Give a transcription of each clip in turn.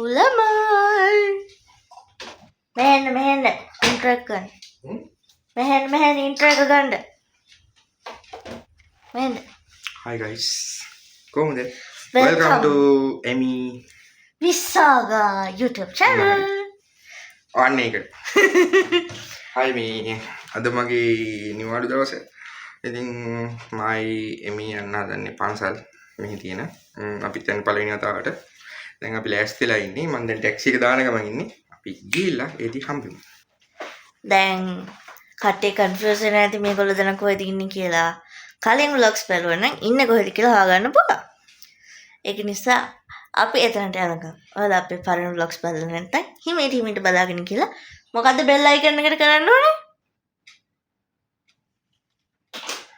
Ulamal. Mehen intro kan. Mehen intro ganda. Mehen. Hi guys. Komude. Welcome. Welcome to Emmy Visaga YouTube channel. on එක. Hi මේ අද මගේ නිවාඩු දවස. ඉතින් මයි එමි යන්න හදන්නේ පන්සල් මෙහි තියෙන. අපි දැන් පළවෙනි වතාවට දැන් අපි ලෑස්තිලා ඉන්නේ. මම දැන් ටැක්සි එක දාන ගමන් ඉන්නේ. අපි ගිහිල්ලා ඒටි හම්බෙමු. දැන් කට්ටිය කන්ෆියුස් වෙලා නැති මේගොල්ලෝ දැන් කොහෙද ඉන්නේ කියලා. කලින් vlogs බලුවා නම් ඉන්නේ කොහෙද කියලා හොයාගන්න පුළුවන්. ඒක නිසා අපි එතනට යනකම් ඔයාලා අපේ පරණ vlogs බලලා නැත්නම් හිමීට බලාගෙන කියලා මොකද්ද බෙල් අයිකන් එකට කරන්න ඕනේ?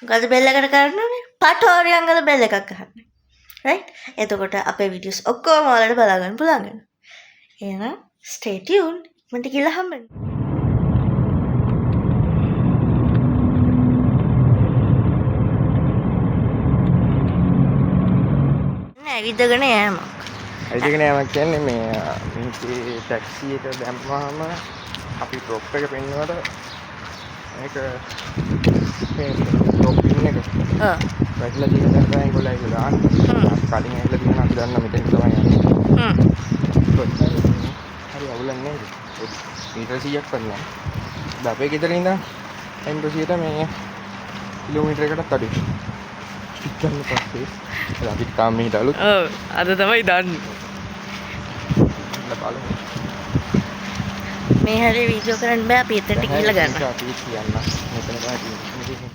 මොකද්ද බෙල් එකට කරන්න ඕනේ? පටෝරියංගල බෙල් එකක් ගන්න. right? එතකොට අපේ videos ඔක්කොම ඔයාලට බලා ගන්න පුළුවන් වෙනවා. එහෙනම් stay tuned. මන්ට කියලා හම්බෙන්න. ඇවිදගෙන යෑමක්. ඇවිදගෙන යෑමක් කියන්නේ මේ මේ ටැක්සි එක දැම්මම අපි ඩ්‍රොප් එක පෙන්නනකොට මේක මේ ඩ්‍රොප් පින් එක වැටලා තියෙන තැන තමයි ඒගොල්ලෝ ඒක දාන්නේ. කලින් ඇවිල්ලා තියෙන අපි දන්න මෙතෙන් තමයි යන්නේ. හරි අවුලක් නේද? මීටර 100ක් වගේ. අපේ ගෙදරින් ඉඳන් එම්බසියට මේ කිලෝමීටර එකටත් අඩුයි. ගන්න පස්සේ අපි තාම මෙහෙට අලුත්. ඔව් අද තමයි දන්නේ. බලමු. මේ හැරේ වීඩියෝ කරන්න බෑ අපි එතනට ගිහලා ගන්න. අපි කියන්න. මෙතන තමයි තියෙන්නේ.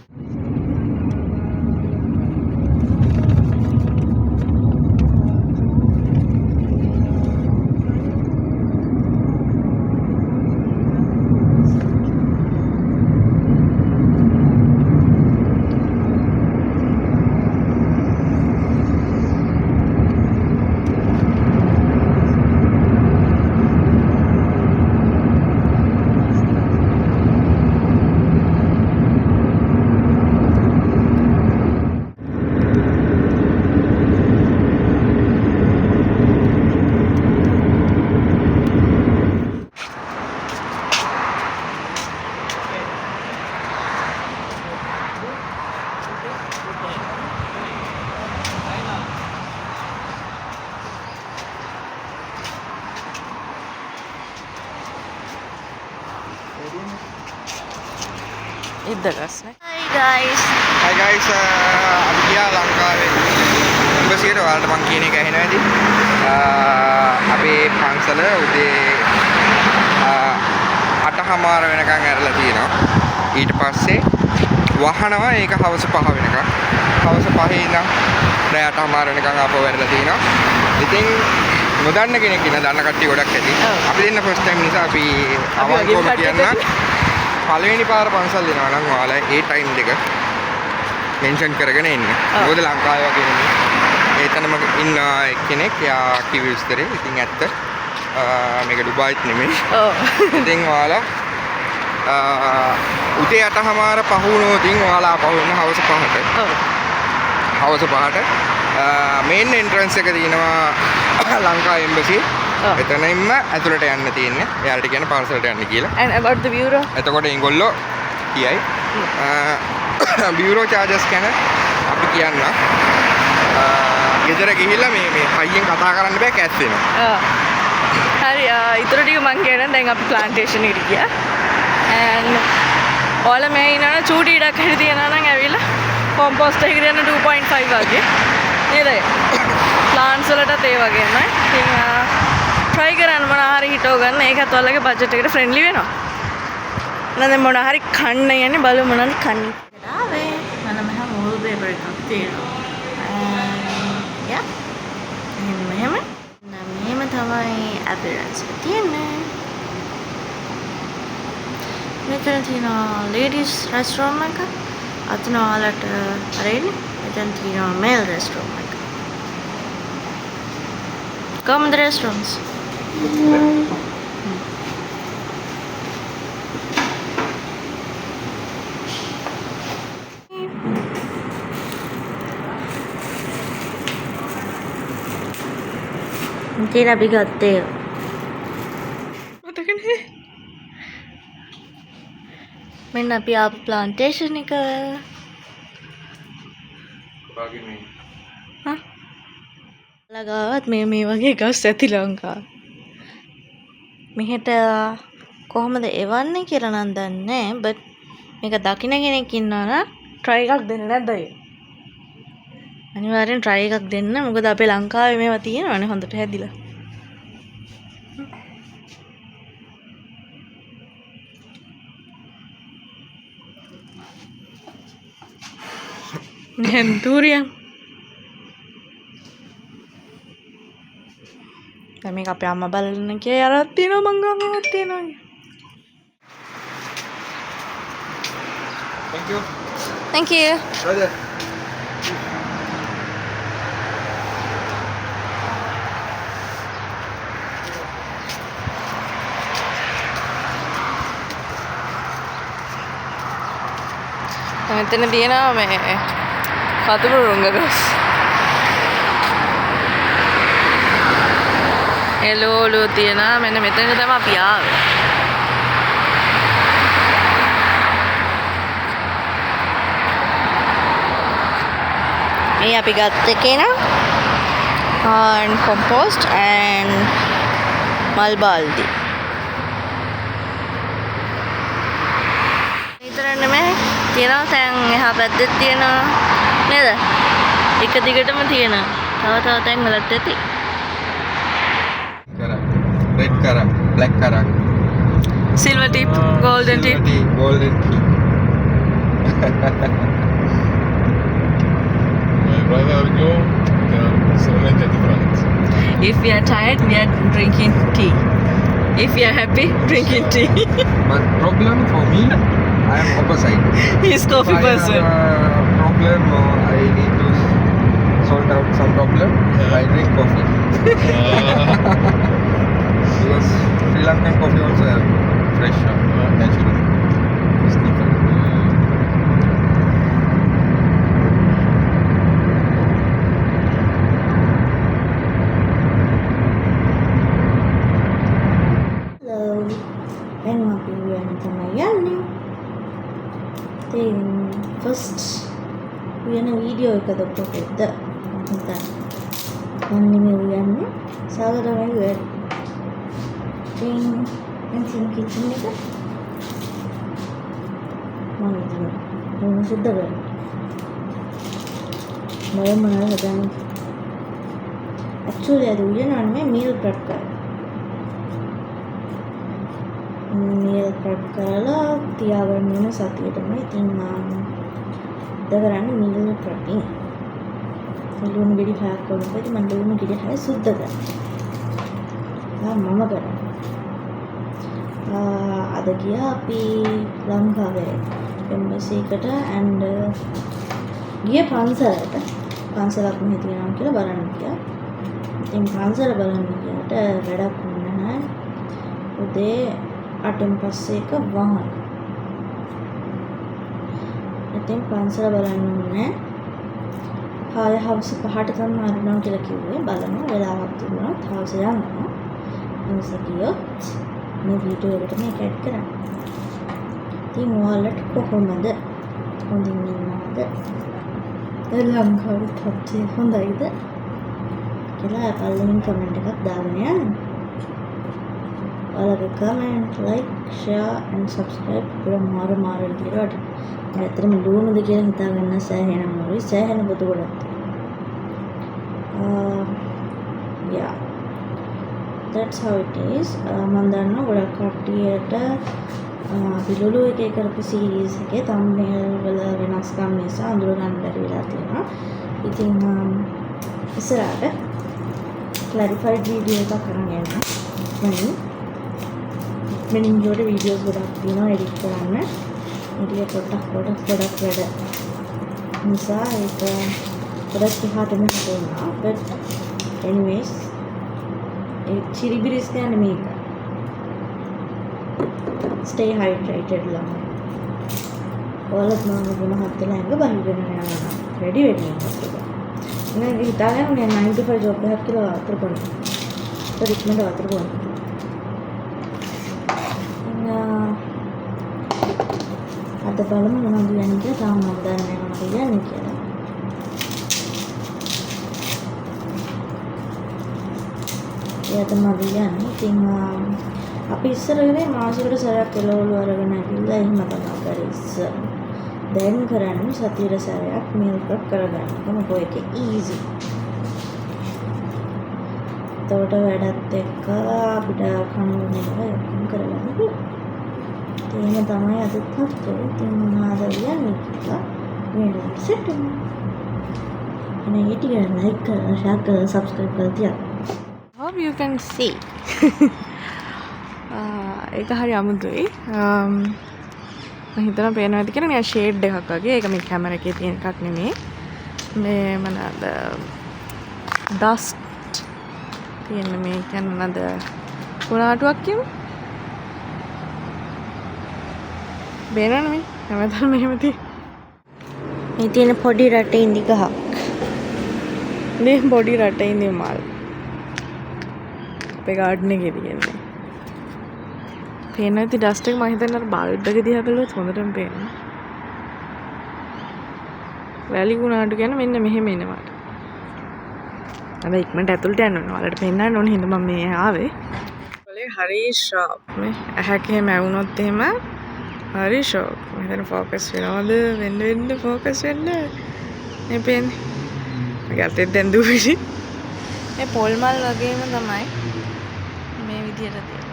Hi guys, අපි ගියා ලංකාවේ එම්බසියට. ඔයාලට මම කියන එක ඇහෙනවා ඇති. අපේ පන්සල උදේ 8:00 වෙනකන් ඇරලා තියෙනවා. ඊට පස්සේ වහනවා ඒක හවස 5 වෙනකන්. හවස 5 ඉඳන් රෑ 8:00 වෙනකන් ආපහු ඇරලා තියෙනවා. ඉතින් නොදන්න කෙනෙක් ඉන්න දන්න කට්ටිය ගොඩක් ඇති. අපි දෙන්න ෆස්ට් ටයිම් නිසා අපි අවංකවම කියන්න පළවෙනි පාර පන්සල් දෙනවා නම් ඔයාලා ඒ ටයිම් දෙක මෙන්ෂන් කරගෙන ඉන්න. මොකද ලංකාවේ වගේ නෙමෙයි. ඒතනම ඉන්න එක්කෙනෙක් යා කිව්ව විස්තරේ. ඉතින් ඇත්ත මේක ඩුබායිත් නෙමෙයි. ඔව්. ඉතින් ඔයාලා උදේ 8:00 පහ වුණොත් ඔයාලා ආපහු එන්න හවස 5ට. ඔව්. හවස 5ට මේන් එන්ට්‍රන්ස් එක තියෙනවා ලංකා එම්බසි. එතනින්ම ඇතුළට යන්න තියෙන්නේ. එයාලට කියන පාර්සලට යන්න කියලා. And about the bureau? එතකොට ඒගොල්ලෝ කියයි bureau charges ගැන අපි කියන්න. ගෙදර ගිහිල්ලා මේ හයියෙන් කතා කරන්න බෑ කැස් වෙනවා. හරි ඊටර ටික මං කියනවා. දැන් අපි ප්ලාන්ටේෂන් එකට ගියා. and ඔයාලා මේ ඉන්නන චූටි ඉඩක් හරි තියනවා නම් ඇවිල්ලා කොම්පෝස්ට් එකකට යන 2.5 වගේ නේද? ප්ලාන්ට්ස් වලටත් ඒ වගේමයි. ඉතින් try කරන්න මොන හරි හිටව ගන්න. ඒකත් ඔයාලගේ බජට් එකට ෆ්‍රෙන්ඩ්ලි වෙනවා. නැත්නම් මොන හරි කන්න යන්නේ බලමු මොනවද කන්නේ. ආවේ මම මෙහා මූල් පේපර් එකක් තියෙනවා. යා මෙහෙම තමයි අපිරන්ස් එක තියෙන්නේ. මෙතන තියෙනවා ladies restroom එක. අතන ඔයාලට හරිනේ. මෙතන තියෙනවා male restroom එක. Come in the restrooms. Hindi na bigat eh. මෙන්න අපි ආපු ප්ලාන්ටේෂන් එක. ලගාවත් මේ වගේ ගස් ඇති ලංකාව. මෙහෙට කොහොමද එවන්නේ කියලා නම් දන්නේ නැහැ. බට් මේක දකින්න කෙනෙක් ඉන්නවා නම් try එකක් දෙන්න නැද්ද අයියෝ? අනිවාර්යෙන් try එකක් දෙන්න. මොකද අපේ ලංකාවේ මේවා තියෙනවනේ හොඳට හැදිලා. හෙන්තුරියම්. දැන් මේක අපේ අම්මා බලන්න කියලා අරක් තියෙනවා මං ගාවත් තියෙනවා. Thank you. Thank you. Brother. මෙතන තියෙනවා මේ කතුරු රුංග ගස්. එළවලු තියෙනවා. මෙන්න මෙතන තමයි අපි ආවේ. මේ අපි ගත්ත එකේ නම් and compost and මල් බාල්දි. විතර නෙමෙයි තියෙනවා තැන් එහා පැත්තේ තියෙනවා නේද? එක දිගටම තියෙනවා. තව තැන් වලත් ඇති. Red karak, black karak. Silver tip, golden tip. Silver tea, golden tea. My brother go, there are so many different. If we are tired, we are drinking tea. If we are happy, drinking tea. But problem for me, I am opposite. He is coffee If I person. have a problem or I need to sort out some problem, I drink coffee. Because Sri Lankan coffee also have fresh, natural. It's different. Hello. Then අපි උයන තමයි යන්නේ. ඉතින් first උයන video එකද කොහෙද? මම මේ උයන්නේ සාගරමයි උයන්නේ. ඉතින් කිචන් එක මම ඉතින් මොන සුද්ධ කරන්නේ. මම මොනවද හදන්නේ? ඇක්චුලි අද උයනන්නේ මීල් ප්‍රෙප් කරා. මීල් ප්‍රෙප් කරලා තියාගන්න ඕන සතියේටම. ඉතින් මම කරන්නේ මීල් ප්‍රෙපින්. ලුණු ගෙඩි 6ක් වුණා. ඉතින් මම ලුණු ගෙඩි 6 සුද්ධ කරා. මම කරා. අද ගියා අපි ලංකාවේ එම්බසි එකට and ගිය පන්සලට. පන්සලක් මෙහෙ තියෙනවා කියලා බලන්න ගියා. ඉතින් පන්සල බලන්න ගියාට වැඩක් වුණේ නැහැ. උදේ 8න් පස්සේ එක වහන. ඉතින් පන්සල බලන්න ඕනේ. කාලේ හවස 5ට තමයි හරිනවා කියලා කිව්වේ. බලමු වෙලාවක් තිබුණොත් හවස යනවා. හවස ගියොත් මේ වීඩියෝ එකට මේක ඇඩ් කරන්න. ඉතින් ඔයාලට කොහොමද? හොඳින් ඉන්නවද? ලංකාවේ තත්ත්වය හොඳයිද? කියලා පළවෙනි කමෙන්ට් එකක් දාගෙන යන්න. ඔයාලගේ comment, like, share and subscribe පුරා මාර විදියට. ඇත්තටම ලුණුද කියලා හිතාගන්න සෑහෙන අමාරුයි. සෑහෙන බොතු ගොඩක් තියෙනවා. yeah. That's how it is. මම දන්නවා ගොඩක් කට්ටියට පිළිලු එකේ කරපු සීරීස් එකේ thumbnail වල වෙනස්කම් නිසා අඳුර ගන්න බැරි වෙලා තියෙනවා. ඉතින් ඉස්සරහට clarified video එකක් කරන්න යනවා. මෙන්න වල වීඩියෝස් ගොඩක් තියෙනවා edit කරන්න. ඉතින් පොඩක් වැඩ නිසා ඒක ගොඩක් ඉහටම හදනවා. But anyways chiribiris කියන්නේ මේක. Stay hydrated ළමයි. ඔයාලත් මම මොනවද ලැංග බහිගෙන යනවා. රෙඩි වෙන්න ඕනේ. මම හිතාගෙන මේ 9 to 5 ජොබ් එකක් කියලා අතර කරනවා. පරික්ෂණයට අතර කරනවා. අද බලමු මොනවද කියන්නේ කියලා. තාම මම දන්නේ නැහැ මොනවද කියන්නේ කියලා. ඒ තමයි කියන්නේ. ඉතින් අපි ඉස්සර කරේ මාසෙකට සැරයක් එළවලු අරගෙන ඇවිල්ලා එහෙම තමයි කරේ ඉස්සර. දැන් කරන්නේ සතියේ සැරයක් meal prep කරගන්න. මොකද ඒකේ easy. එතකොට වැඩත් එක්ක අපිට කනුනේ ඔක්කොම කරගන්න පුළුවන්. එහෙම තමයි අදත් හත්කෝ. ඉතින් මොනවද කියන්නේ කියලා වීඩියෝ සෙට් වෙනවා. එනේ හිටිය ලයික් කරලා ෂෙයාර් කරලා සබ්ස්ක්‍රයිබ් කරලා තියන්න. Hope you can see. ඒක හරි අමුතුයි. මම හිතනවා පේනවා ඇති කියලා. නිකන් ෂේඩ් එකක් වගේ. ඒක මේ කැමරා එකේ තියෙන එකක් නෙමෙයි. මේ මොනවාද ඩස්ට් තියෙන මේ කියන්නේ මොනවාද කුණාටුවක් කියමු. බේරන්නේ මේ හැමදාම මෙහෙම තියෙන. මේ තියෙන පොඩි රටේ ඉඳි ගහක්. මේ පොඩි රටේ ඉඳි මල්. අපේ ගාඩන් එකේ තියෙන්නේ. පේන ඇති ඩස්ට් එක මම හිතන්නේ අර බල්බ් එක දිහා බැලුවොත් හොඳටම පේනවා. වැලි කුණාටු කියන්නේ මෙන්න මෙහෙම එනවා. අද ඉක්මනට ඇතුළට යන්න ඕනේ. ඔයාලට පෙන්නන්න ඕනේ හින්දා මම මේ ආවේ. ඔලේ හරි ෂාප් මේ ඇහැක එහෙම ඇවුනොත් එහෙම හරි ෂෝක්. මම හිතන ફોකස් වෙනවද වෙන්න ફોකස් වෙන්න මේ පේන්නේ. මගේ අතේ දැන් දුවිසි. මේ පොල් මල් වගේම තමයි මේ විදියට තියෙන්නේ.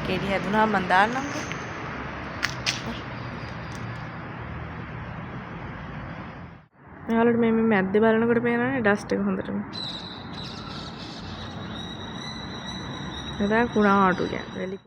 කෙඩි හැදුනා මන් දාන්නම්කෝ. මෙයාලට මේ මැද්දේ බලනකොට පේනවනේ ඩස්ට් එක හොඳටම. එදා කුණාටු කියන්නේ.